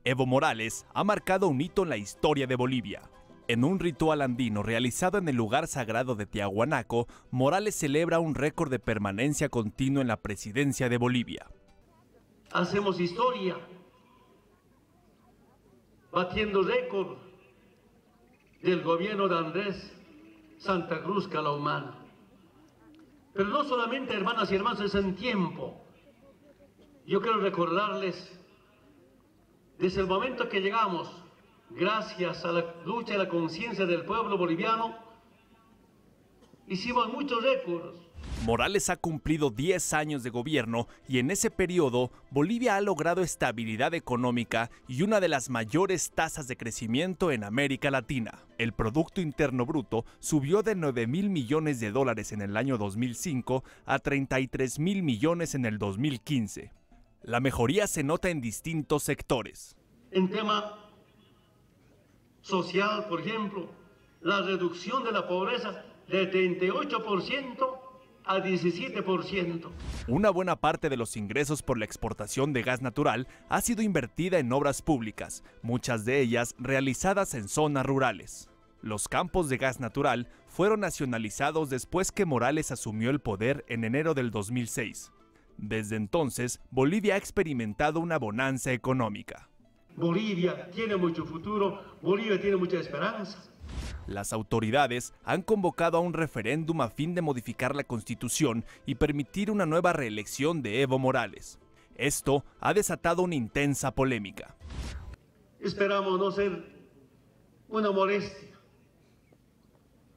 Evo Morales ha marcado un hito en la historia de Bolivia. En un ritual andino realizado en el lugar sagrado de Tiahuanaco, Morales celebra un récord de permanencia continua en la presidencia de Bolivia. Hacemos historia, batiendo récord del gobierno de Andrés Santa Cruz Calahumano. Pero no solamente, hermanas y hermanos, es en tiempo. Yo quiero recordarles, desde el momento que llegamos, gracias a la lucha y la conciencia del pueblo boliviano, hicimos muchos récords. Morales ha cumplido 10 años de gobierno y en ese periodo Bolivia ha logrado estabilidad económica y una de las mayores tasas de crecimiento en América Latina. El Producto Interno Bruto subió de 9.000 millones de dólares en el año 2005 a 33.000 millones en el 2015. La mejoría se nota en distintos sectores. En tema social, por ejemplo, la reducción de la pobreza de 38% a 17%. Una buena parte de los ingresos por la exportación de gas natural ha sido invertida en obras públicas, muchas de ellas realizadas en zonas rurales. Los campos de gas natural fueron nacionalizados después que Morales asumió el poder en enero del 2006. Desde entonces, Bolivia ha experimentado una bonanza económica. Bolivia tiene mucho futuro, Bolivia tiene mucha esperanza. Las autoridades han convocado a un referéndum a fin de modificar la Constitución y permitir una nueva reelección de Evo Morales. Esto ha desatado una intensa polémica. Esperamos no ser una molestia.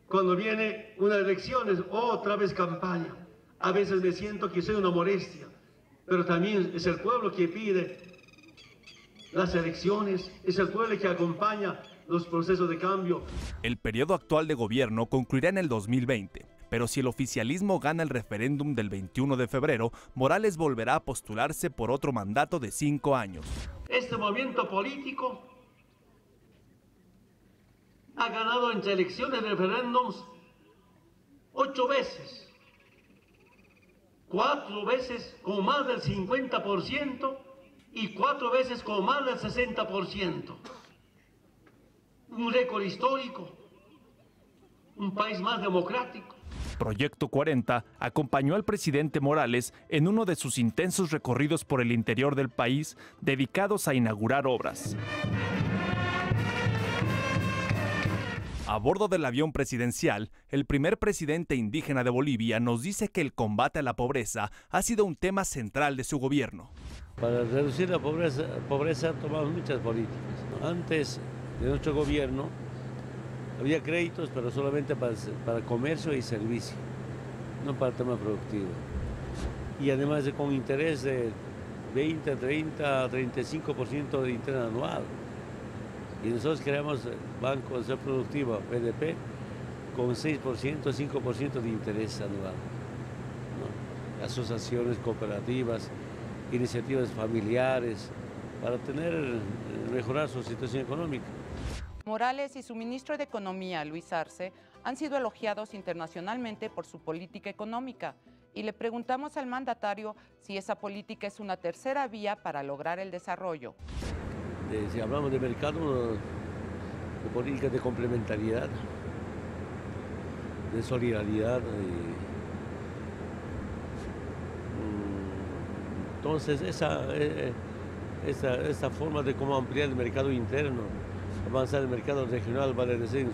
Cuando viene una elección es otra vez campaña. A veces me siento que soy una molestia, pero también es el pueblo que pide las elecciones, es el pueblo que acompaña los procesos de cambio. El periodo actual de gobierno concluirá en el 2020, pero si el oficialismo gana el referéndum del 21 de febrero, Morales volverá a postularse por otro mandato de 5 años. Este movimiento político ha ganado entre elecciones y referéndums 8 veces. 4 veces con más del 50% y 4 veces con más del 60%. Un récord histórico, un país más democrático. Proyecto 40 acompañó al presidente Morales en uno de sus intensos recorridos por el interior del país dedicados a inaugurar obras. A bordo del avión presidencial, el primer presidente indígena de Bolivia nos dice que el combate a la pobreza ha sido un tema central de su gobierno. Para reducir la pobreza tomamos muchas políticas. Antes de nuestro gobierno había créditos, pero solamente para comercio y servicio, no para el tema productivo. Y además con interés de 20, 30, 35% de interés anual. Y nosotros creamos Banco de Desarrollo Productivo, BDP, con 6%, 5% de interés anual, ¿no? Asociaciones cooperativas, iniciativas familiares, para mejorar su situación económica. Morales y su ministro de Economía, Luis Arce, han sido elogiados internacionalmente por su política económica. Y le preguntamos al mandatario si esa política es una tercera vía para lograr el desarrollo. Si hablamos de mercado, de política de complementariedad, de solidaridad. Entonces, esa forma de cómo ampliar el mercado interno, avanzar el mercado regional, vale decir,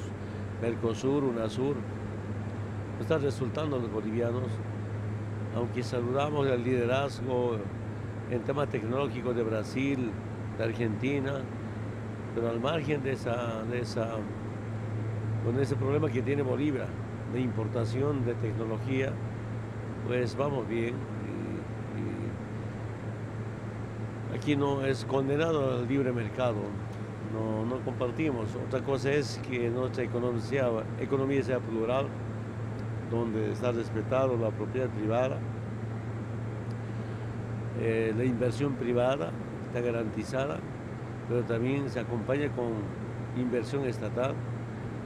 Mercosur, UNASUR, está resultando a los bolivianos, aunque saludamos el liderazgo en temas tecnológicos de Brasil, de Argentina, pero al margen con ese problema que tiene Bolivia de importación de tecnología, pues vamos bien. Y aquí no es condenado al libre mercado, no compartimos. Otra cosa es que nuestra economía sea plural, donde está respetado la propiedad privada, la inversión privada está garantizada, pero también se acompaña con inversión estatal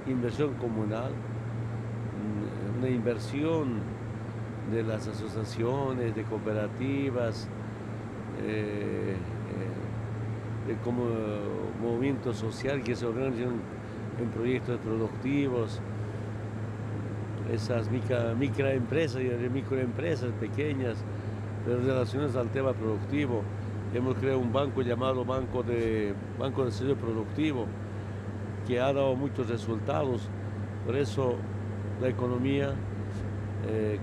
inversión comunal, una inversión de las asociaciones, de cooperativas, de como movimiento social que se organizan en proyectos productivos, esas microempresas y microempresas pequeñas, pero relacionadas al tema productivo. Hemos creado un banco llamado Banco de Desarrollo Productivo, que ha dado muchos resultados. Por eso la economía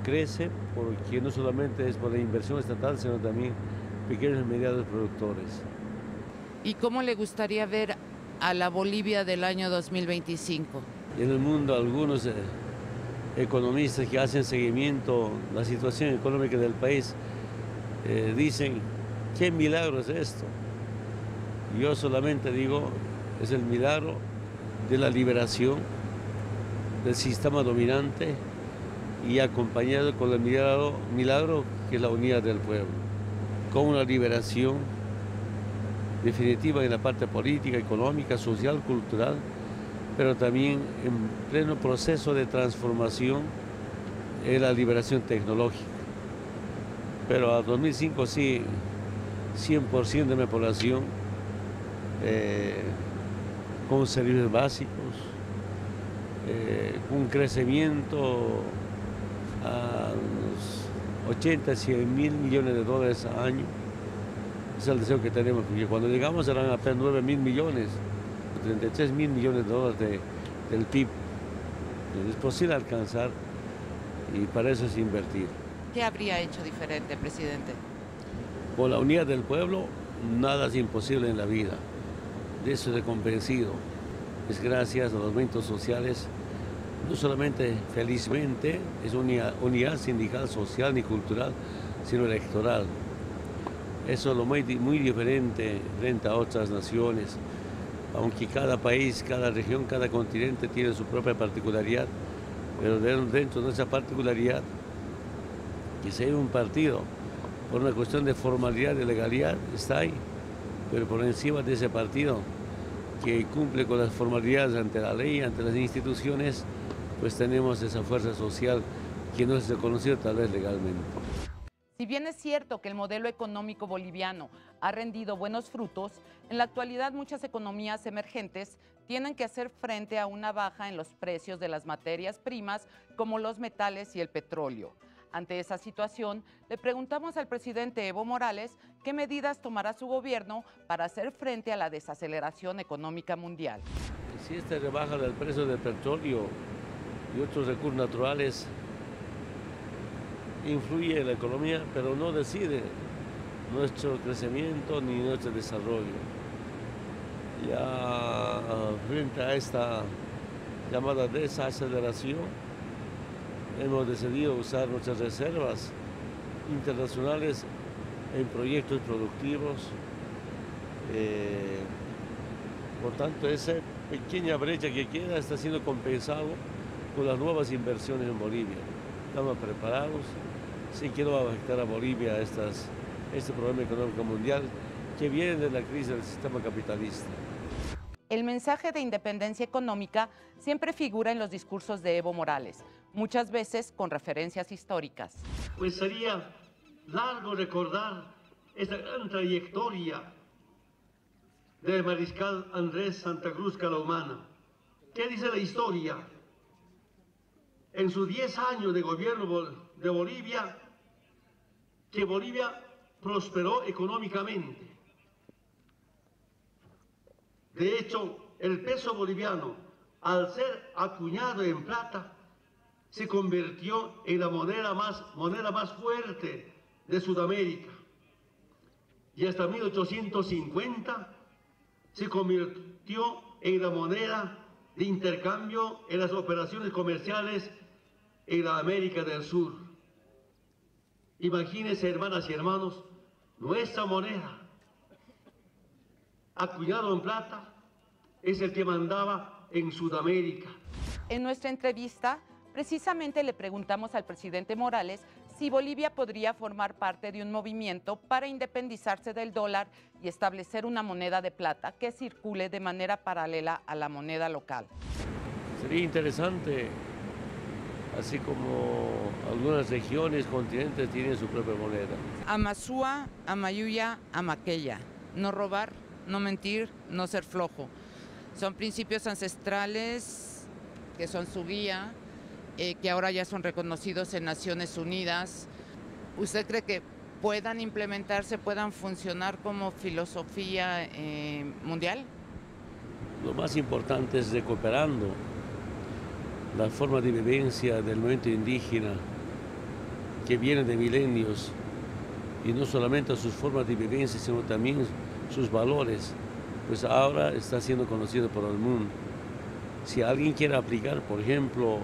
crece, porque no solamente es por la inversión estatal, sino también pequeños y medianos productores. ¿Y cómo le gustaría ver a la Bolivia del año 2025? En el mundo algunos economistas que hacen seguimiento a la situación económica del país dicen, ¿qué milagro es esto? Yo solamente digo, es el milagro de la liberación del sistema dominante y acompañado con el milagro que es la unidad del pueblo, con una liberación definitiva en la parte política, económica, social, cultural, pero también en pleno proceso de transformación en la liberación tecnológica. Pero a 2005 sí, 100% de mi población con servicios básicos, un crecimiento a los 80, 100 mil millones de dólares al año. Es el deseo que tenemos, porque cuando llegamos eran apenas 9 mil millones, 33 mil millones de dólares del PIB. Es posible alcanzar y para eso es invertir. ¿Qué habría hecho diferente, presidente? Con la unidad del pueblo, nada es imposible en la vida. De eso estoy convencido. Es gracias a los movimientos sociales, no solamente felizmente, es unidad sindical, social ni cultural, sino electoral. Eso es lo muy diferente frente a otras naciones, aunque cada país, cada región, cada continente tiene su propia particularidad, pero dentro de esa particularidad, que si hay un partido, por una cuestión de formalidad, de legalidad, está ahí, pero por encima de ese partido, que cumple con las formalidades ante la ley, ante las instituciones, pues tenemos esa fuerza social que no es reconocida tal vez legalmente. Si bien es cierto que el modelo económico boliviano ha rendido buenos frutos, en la actualidad muchas economías emergentes tienen que hacer frente a una baja en los precios de las materias primas como los metales y el petróleo. Ante esa situación, le preguntamos al presidente Evo Morales qué medidas tomará su gobierno para hacer frente a la desaceleración económica mundial. Si esta rebaja del precio del petróleo y otros recursos naturales influye en la economía, pero no decide nuestro crecimiento ni nuestro desarrollo. Ya frente a esta llamada desaceleración, hemos decidido usar nuestras reservas internacionales en proyectos productivos. Por tanto, esa pequeña brecha que queda está siendo compensado con las nuevas inversiones en Bolivia. Estamos preparados, sí que no va a afectar a Bolivia este problema económico mundial que viene de la crisis del sistema capitalista. El mensaje de independencia económica siempre figura en los discursos de Evo Morales, muchas veces con referencias históricas. Pues sería largo recordar esta gran trayectoria del mariscal Andrés Santa Cruz Calahumana. ¿Qué dice la historia? En sus 10 años de gobierno de Bolivia, que Bolivia prosperó económicamente. De hecho, el peso boliviano, al ser acuñado en plata, se convirtió en la moneda más fuerte de Sudamérica. Y hasta 1850 se convirtió en la moneda de intercambio en las operaciones comerciales en la América del Sur. Imagínense, hermanas y hermanos, nuestra moneda, acuñado en plata, es el que mandaba en Sudamérica. En nuestra entrevista, precisamente le preguntamos al presidente Morales si Bolivia podría formar parte de un movimiento para independizarse del dólar y establecer una moneda de plata que circule de manera paralela a la moneda local. Sería interesante, así como algunas regiones, continentes tienen su propia moneda. Amazúa, Amayuya, Amaqueya. No robar, no mentir, no ser flojo. Son principios ancestrales que son su guía, que ahora ya son reconocidos en Naciones Unidas. ¿Usted cree que puedan implementarse, puedan funcionar como filosofía mundial? Lo más importante es recuperando la forma de vivencia del movimiento indígena que viene de milenios, y no solamente sus formas de vivencia, sino también sus valores, pues ahora está siendo conocido por el mundo. Si alguien quiere aplicar, por ejemplo,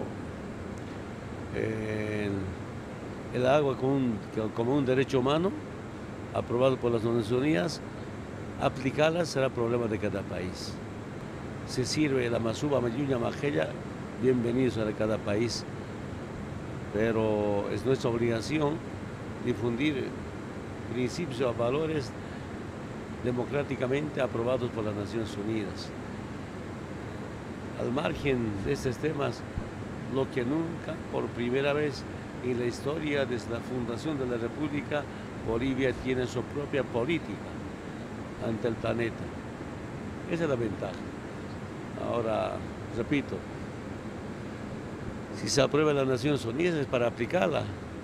el agua como un derecho humano, aprobado por las Naciones Unidas, aplicarla será problema de cada país. Se sirve la Amazúa, Amayuya, Amaqueya, bienvenidos a cada país, pero es nuestra obligación difundir principios o valores democráticamente aprobados por las Naciones Unidas. Al margen de estos temas, lo que nunca, por primera vez en la historia desde la fundación de la República, Bolivia tiene su propia política ante el planeta. Esa es la ventaja. Ahora, repito, si se aprueba en las Naciones Unidas es para aplicarla,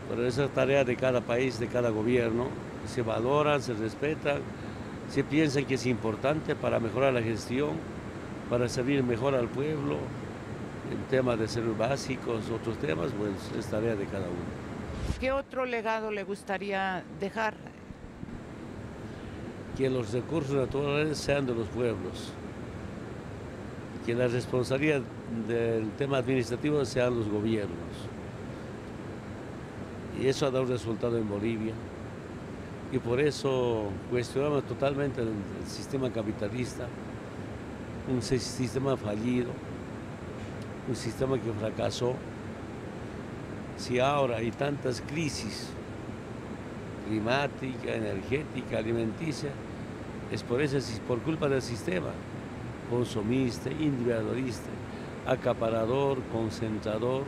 pero esa es tarea de cada país, de cada gobierno. Se valoran, se respetan, se piensa que es importante para mejorar la gestión, para servir mejor al pueblo, en temas de servicios básicos, otros temas, pues es tarea de cada uno. ¿Qué otro legado le gustaría dejar? Que los recursos naturales sean de los pueblos, que la responsabilidad del tema administrativo sean los gobiernos. Y eso ha dado resultado en Bolivia. Y por eso cuestionamos totalmente el sistema capitalista, un sistema fallido, un sistema que fracasó. Si ahora hay tantas crisis climática, energética, alimenticia, es por culpa del sistema consumista, individualista, acaparador, concentrador.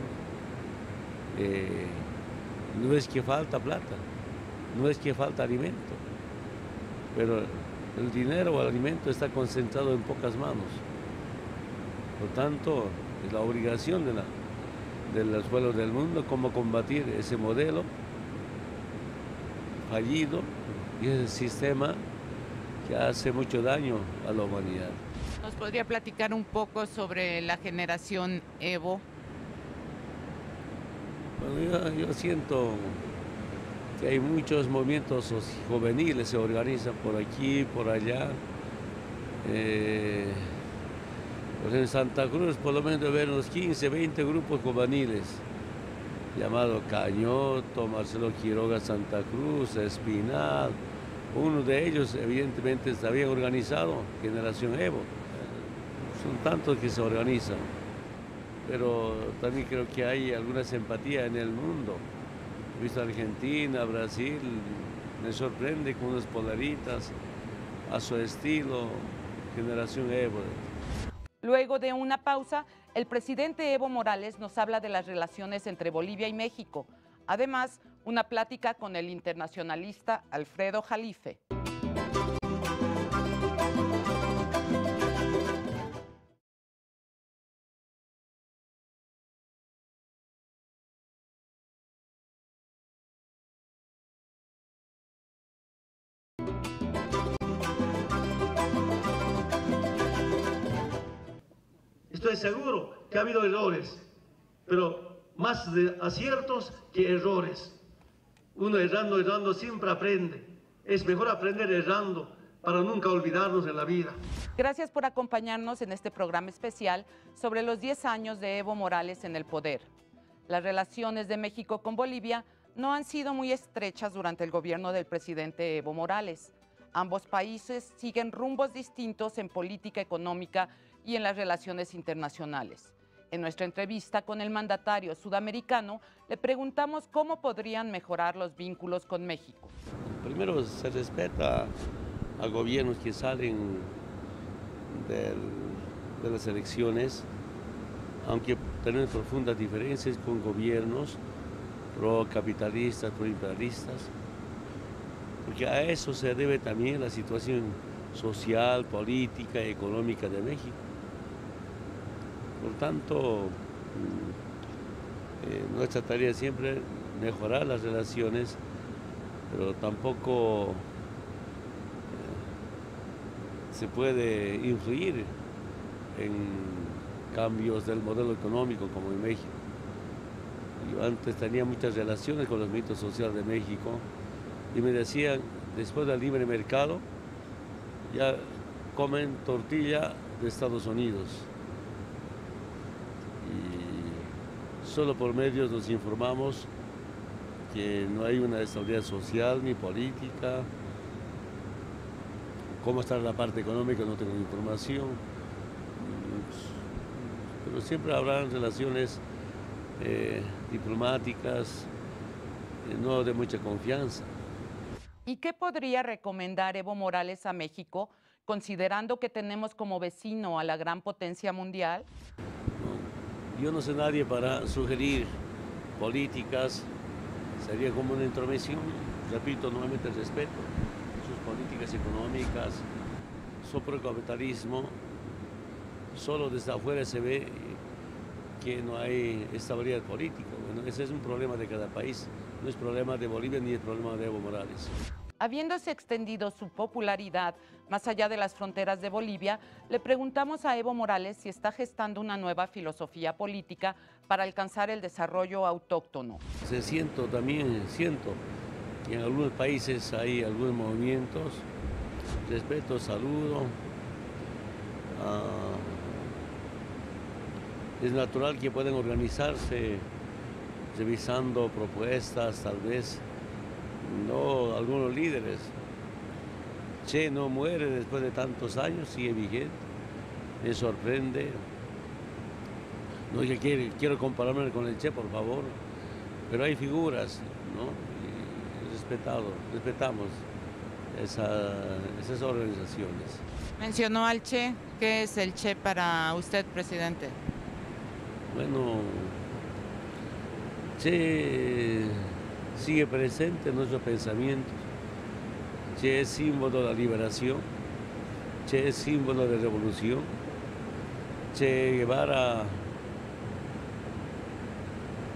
No es que falta plata, no es que falta alimento, pero el dinero o el alimento está concentrado en pocas manos. Por tanto, es la obligación de los pueblos del mundo cómo combatir ese modelo fallido y ese sistema que hace mucho daño a la humanidad. ¿Nos podría platicar un poco sobre la generación Evo? Bueno, yo siento que hay muchos movimientos juveniles, se organizan por aquí, por allá. Pues en Santa Cruz por lo menos debe haber unos 15, 20 grupos juveniles, llamado Cañoto, Marcelo Quiroga Santa Cruz, Espinal. Uno de ellos evidentemente está bien organizado, Generación Evo. Son tantos que se organizan, pero también creo que hay alguna simpatía en el mundo. He visto Argentina, Brasil, me sorprende con unas polaritas a su estilo, Generación Evo. Luego de una pausa, el presidente Evo Morales nos habla de las relaciones entre Bolivia y México. Además, una plática con el internacionalista Alfredo Jalife. Estoy seguro que ha habido errores, pero más de aciertos que errores. Uno errando siempre aprende. Es mejor aprender errando para nunca olvidarnos de la vida. Gracias por acompañarnos en este programa especial sobre los 10 años de Evo Morales en el poder. Las relaciones de México con Bolivia no han sido muy estrechas durante el gobierno del presidente Evo Morales. Ambos países siguen rumbos distintos en política económica y en las relaciones internacionales. En nuestra entrevista con el mandatario sudamericano, le preguntamos cómo podrían mejorar los vínculos con México. Primero, se respeta a gobiernos que salen de las elecciones aunque tenemos profundas diferencias con gobiernos pro-capitalistas, pro-imperialistas, porque a eso se debe también la situación social, política y económica de México. Por tanto, nuestra tarea es siempre mejorar las relaciones, pero tampoco se puede influir en cambios del modelo económico como en México. Yo antes tenía muchas relaciones con los movimientos sociales de México y me decían, después del libre mercado, ya comen tortilla de Estados Unidos. Y solo por medios nos informamos que no hay una estabilidad social ni política. Cómo está la parte económica no tengo información. Pero siempre habrán relaciones diplomáticas, no de mucha confianza. ¿Y qué podría recomendar Evo Morales a México, considerando que tenemos como vecino a la gran potencia mundial? No, yo no soy nadie para sugerir políticas, sería como una intromisión. Repito, nuevamente el respeto, sus políticas económicas, su procapitalismo. Solo desde afuera se ve que no hay estabilidad política. Bueno, ese es un problema de cada país, no es problema de Bolivia ni es problema de Evo Morales. Habiéndose extendido su popularidad más allá de las fronteras de Bolivia, le preguntamos a Evo Morales si está gestando una nueva filosofía política para alcanzar el desarrollo autóctono. Siento que en algunos países hay algunos movimientos, respeto, saludo. Es natural que puedan organizarse revisando propuestas, tal vez, no algunos líderes. Che no muere después de tantos años, sigue vigente, me sorprende. No es que quiero compararme con el Che, por favor, pero hay figuras, ¿no? Y respetamos esas organizaciones. Mencionó al Che. ¿Qué es el Che para usted, presidente? Bueno, Che sigue presente en nuestros pensamientos. Che es símbolo de la liberación. Che es símbolo de revolución. Che Guevara,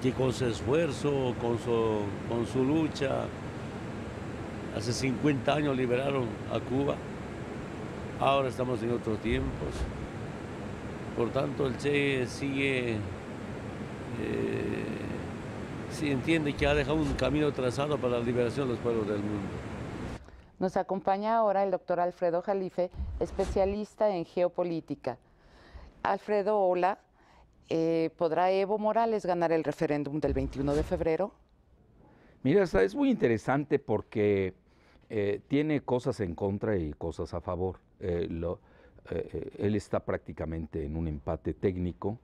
que con su esfuerzo, con su lucha, hace 50 años liberaron a Cuba. Ahora estamos en otros tiempos. Por tanto, el Che sigue, entiende que ha dejado un camino trazado para la liberación de los pueblos del mundo. Nos acompaña ahora el doctor Alfredo Jalife, especialista en geopolítica. Alfredo, hola. ¿Podrá Evo Morales ganar el referéndum del 21 de febrero? Mira, es muy interesante porque tiene cosas en contra y cosas a favor. Él está prácticamente en un empate técnico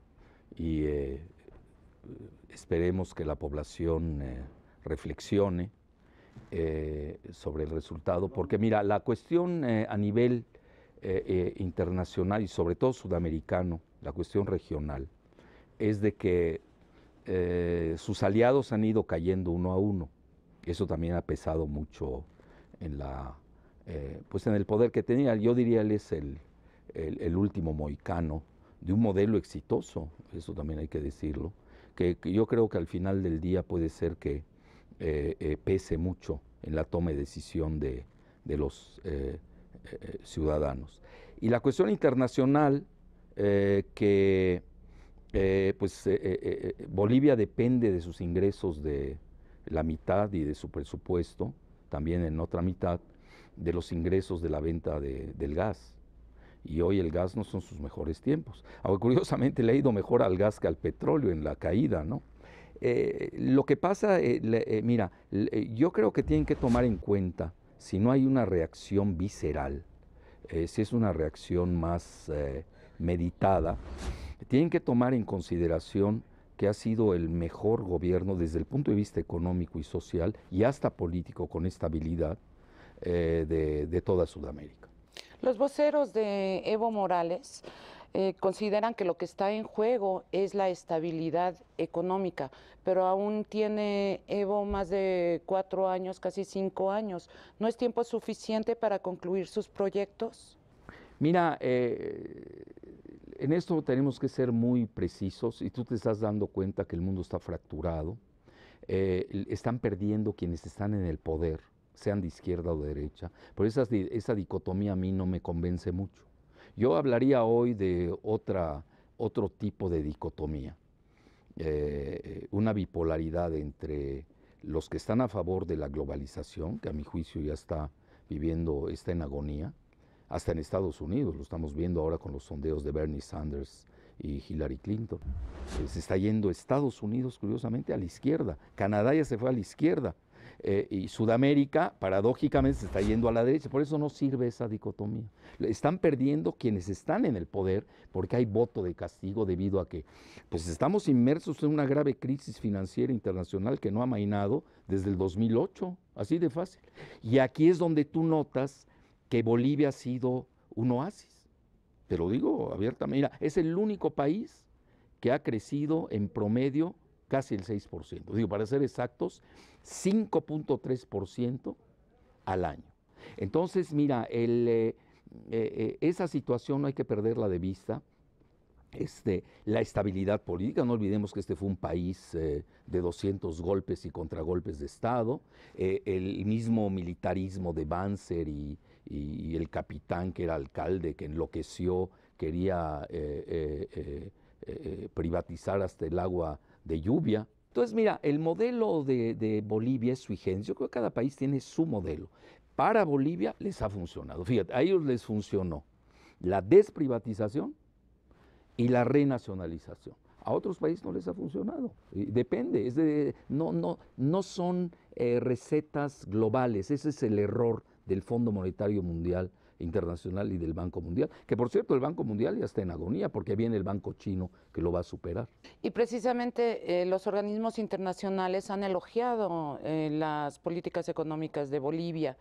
y esperemos que la población reflexione sobre el resultado, porque mira, la cuestión a nivel internacional y sobre todo sudamericano, la cuestión regional, es de que sus aliados han ido cayendo uno a uno. Eso también ha pesado mucho en pues en el poder que tenía. Yo diría él es el último mohicano de un modelo exitoso, eso también hay que decirlo, que yo creo que al final del día puede ser que pese mucho en la toma de decisión de los ciudadanos. Y la cuestión internacional, que Bolivia depende de sus ingresos de la mitad y de su presupuesto, también en otra mitad, de los ingresos de la venta del gas. Y hoy el gas no son sus mejores tiempos. Aunque curiosamente le ha ido mejor al gas que al petróleo en la caída, ¿no? Lo que pasa, mira, yo creo que tienen que tomar en cuenta, si no hay una reacción visceral, si es una reacción más meditada, tienen que tomar en consideración que ha sido el mejor gobierno desde el punto de vista económico y social y hasta político con estabilidad de toda Sudamérica. Los voceros de Evo Morales consideran que lo que está en juego es la estabilidad económica, pero aún tiene Evo más de 4 años, casi 5 años. ¿No es tiempo suficiente para concluir sus proyectos? Mira, en esto tenemos que ser muy precisos y tú te estás dando cuenta que el mundo está fracturado. Están perdiendo quienes están en el poder, sean de izquierda o de derecha. Por esa dicotomía a mí no me convence mucho. Yo hablaría hoy de otro tipo de dicotomía, una bipolaridad entre los que están a favor de la globalización, que a mi juicio ya está en agonía, hasta en Estados Unidos, lo estamos viendo ahora con los sondeos de Bernie Sanders y Hillary Clinton. Se está yendo Estados Unidos, curiosamente, a la izquierda. Canadá ya se fue a la izquierda. Y Sudamérica, paradójicamente, se está yendo a la derecha. Por eso no sirve esa dicotomía. Están perdiendo quienes están en el poder porque hay voto de castigo debido a que pues, estamos inmersos en una grave crisis financiera internacional que no ha amainado desde el 2008, así de fácil. Y aquí es donde tú notas que Bolivia ha sido un oasis. Te lo digo abiertamente. Mira, es el único país que ha crecido en promedio casi el 6%. Digo, para ser exactos, 5.3% al año. Entonces, mira, esa situación no hay que perderla de vista. La estabilidad política, no olvidemos que este fue un país de 200 golpes y contragolpes de Estado, el mismo militarismo de Banzer y el capitán que era alcalde, que enloqueció, quería privatizar hasta el agua de lluvia. Entonces, mira, el modelo de Bolivia es sui generis. Yo creo que cada país tiene su modelo. Para Bolivia les ha funcionado. Fíjate, a ellos les funcionó la desprivatización y la renacionalización. A otros países no les ha funcionado. Depende, no son recetas globales. Ese es el error del Fondo Monetario Mundial Internacional y del Banco Mundial, que por cierto el Banco Mundial ya está en agonía porque viene el Banco Chino que lo va a superar. Y precisamente los organismos internacionales han elogiado las políticas económicas de Bolivia,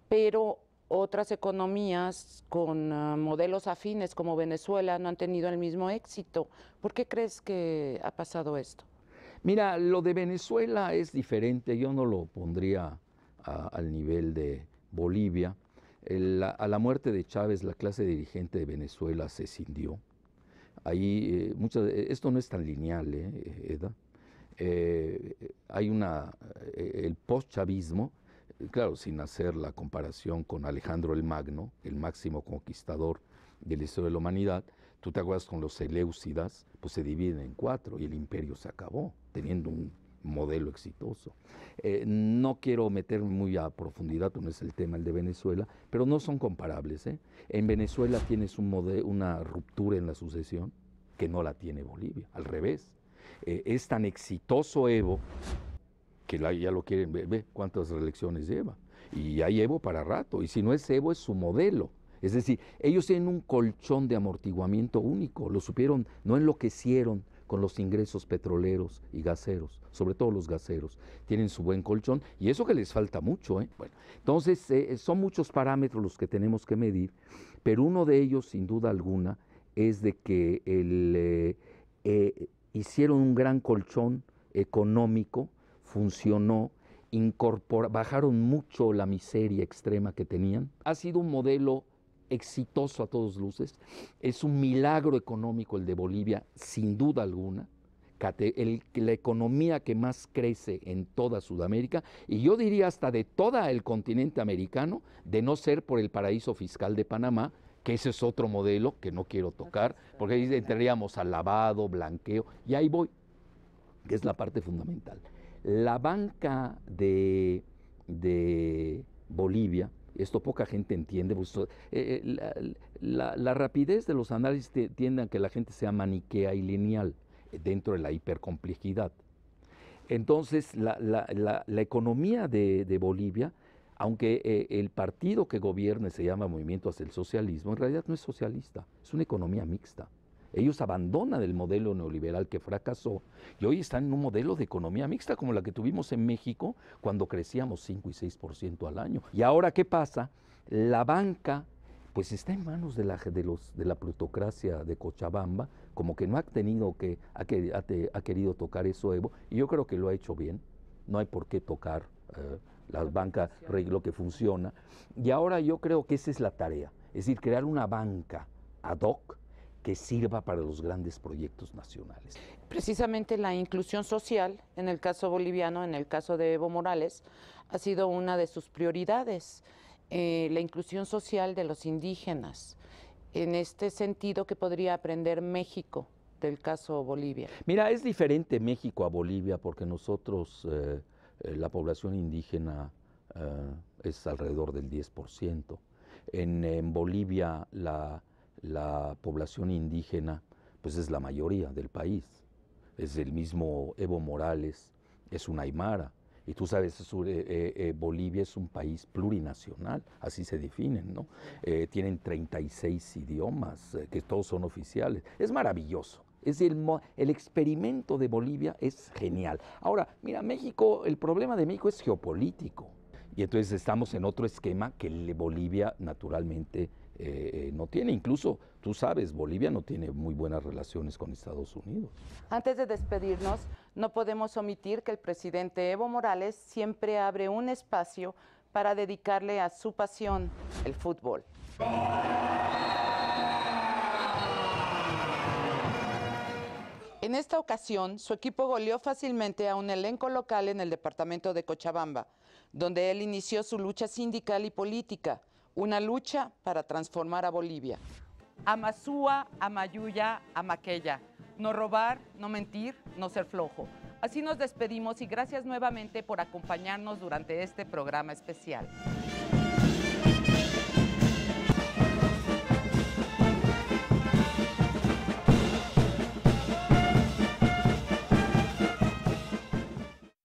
pero otras economías con modelos afines como Venezuela no han tenido el mismo éxito. ¿Por qué crees que ha pasado esto? Mira, lo de Venezuela es diferente, yo no lo pondría al nivel de Bolivia. A la muerte de Chávez, la clase dirigente de Venezuela se escindió. Ahí, esto no es tan lineal, Eda. Hay el post-chavismo, claro, sin hacer la comparación con Alejandro el Magno, el máximo conquistador de la historia de la humanidad. Tú te acuerdas con los Seleucidas, pues se dividen en 4 y el imperio se acabó, teniendo un modelo exitoso. No quiero meterme muy a profundidad, no es el tema el de Venezuela, pero no son comparables. En Venezuela tienes una ruptura en la sucesión que no la tiene Bolivia, al revés. Es tan exitoso Evo que ya lo quieren ver, ve cuántas reelecciones lleva. Y hay Evo para rato, y si no es Evo es su modelo. Es decir, ellos tienen un colchón de amortiguamiento único, lo supieron, no enloquecieron con los ingresos petroleros y gaseros, sobre todo los gaseros, tienen su buen colchón, y eso que les falta mucho. Bueno, entonces, son muchos parámetros los que tenemos que medir, pero uno de ellos, sin duda alguna, es de que hicieron un gran colchón económico, funcionó, bajaron mucho la miseria extrema que tenían. Ha sido un modelo exitoso a todas luces, es un milagro económico el de Bolivia, sin duda alguna, la economía que más crece en toda Sudamérica, y yo diría hasta de todo el continente americano, de no ser por el paraíso fiscal de Panamá, que ese es otro modelo que no quiero tocar, porque ahí entraríamos al lavado, blanqueo, y ahí voy, que es la parte fundamental. La banca de Bolivia, esto poca gente entiende, pues, la rapidez de los análisis tiende a que la gente sea maniquea y lineal dentro de la hipercomplejidad. Entonces, la economía de Bolivia, aunque el partido que gobierne se llama Movimiento hacia el Socialismo, en realidad no es socialista, es una economía mixta. Ellos abandonan el modelo neoliberal que fracasó y hoy están en un modelo de economía mixta como la que tuvimos en México cuando crecíamos 5 y 6% al año. Y ahora, ¿qué pasa? La banca pues está en manos de la plutocracia de Cochabamba, como que no ha tenido ha querido tocar eso Evo, y yo creo que lo ha hecho bien. No hay por qué tocar las bancas, lo que funciona. Y ahora yo creo que esa es la tarea, es decir, crear una banca ad hoc que sirva para los grandes proyectos nacionales. Precisamente la inclusión social, en el caso boliviano, en el caso de Evo Morales, ha sido una de sus prioridades, la inclusión social de los indígenas. En este sentido, ¿qué podría aprender México del caso Bolivia? Mira, es diferente México a Bolivia porque nosotros, la población indígena es alrededor del 10%. En Bolivia la población indígena pues es la mayoría del país. Es el mismo Evo Morales, es un aymara. Y tú sabes, Bolivia es un país plurinacional, así se definen, ¿no? Tienen 36 idiomas, que todos son oficiales. Es maravilloso. El experimento de Bolivia es genial. Ahora, mira, México, el problema de México es geopolítico. Y entonces estamos en otro esquema que Bolivia naturalmente no tiene. Incluso, tú sabes, Bolivia no tiene muy buenas relaciones con Estados Unidos. Antes de despedirnos, no podemos omitir que el presidente Evo Morales siempre abre un espacio para dedicarle a su pasión, el fútbol. En esta ocasión, su equipo goleó fácilmente a un elenco local en el departamento de Cochabamba, donde él inició su lucha sindical y política, una lucha para transformar a Bolivia. Amasúa, Amayuya, Amaqueya. No robar, no mentir, no ser flojo. Así nos despedimos y gracias nuevamente por acompañarnos durante este programa especial.